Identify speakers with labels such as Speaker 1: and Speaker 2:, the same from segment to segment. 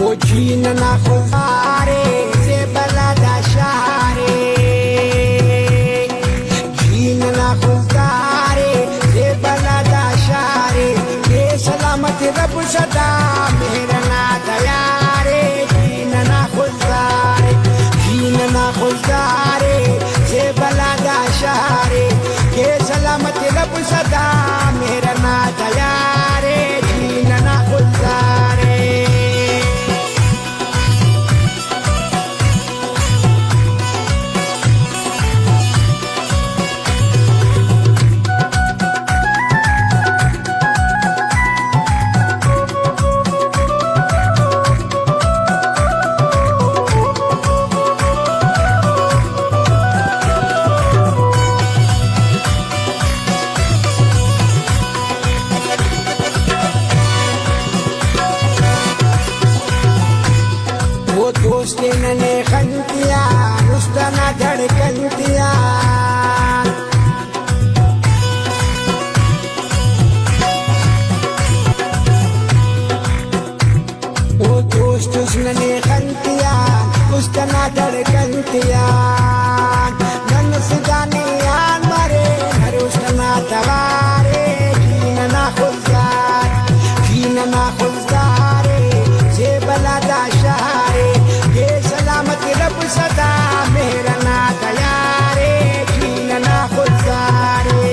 Speaker 1: وجينا خزاري زي بلد شهري جينا خزاري زي بلد شهري يا سلامة رب صدا مهرنا دياري جينا خزاري زي بلد شهري يا سلامة رب صدا مهرنا دياري جينا خزاري वो दोस्त ने खंतिया रुस्तना धड़कंतिया वो दोस्त उसने खंतिया रुस्तना धड़कंतिया नन सिदानी आन मरे रुस्तना तवारे कीना खुलदारे जे बलादा शहरे ये सलामत रब सदा मेहरना दयारे कीना खुलदारे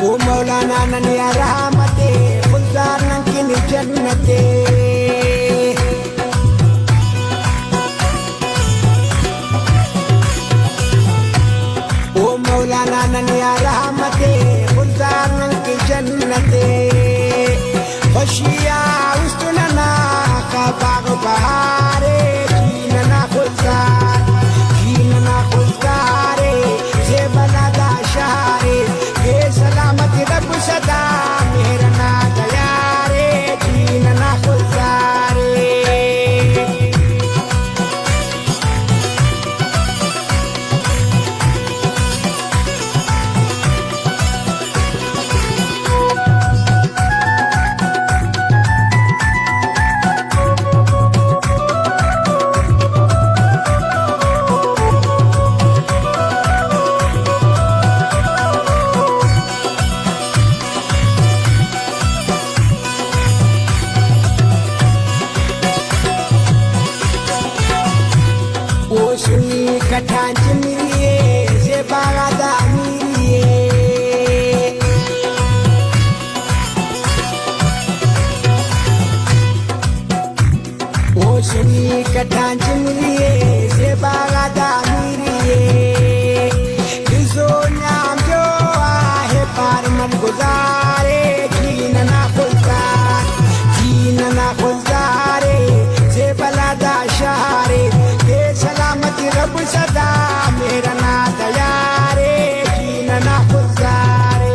Speaker 1: वो मौलाना ननिया रहमते खुलदार नंकिन जन्नते वो मौलाना ननिया रहमते खुलदार नंकिन जन्नते खुशिया उस्तुलना का बाग बहारे कीना खुलदारे जे बलादा शहरे ये सलामत रब सदा मेहरना दयारे कीना खुलदारे वो सुनी कठांच मिलिए से बागादा मिलिए वो सुनी कठांच मिलिए से बागादा मिलिए किसो नाम जो आहे पार मन गुजारे कीना खुलदारे से बलादा शहरे ये सलामत रब सदा मेहरना दयारे कीना खुलदारे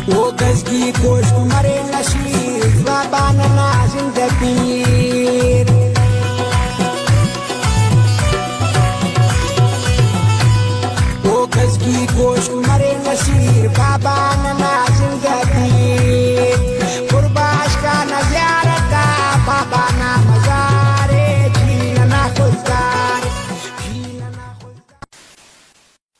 Speaker 1: वो गजगी गोश मरे नशीर ज़बान ना जिंदगी वो गजगी गोश मरे नशीर बाबा ना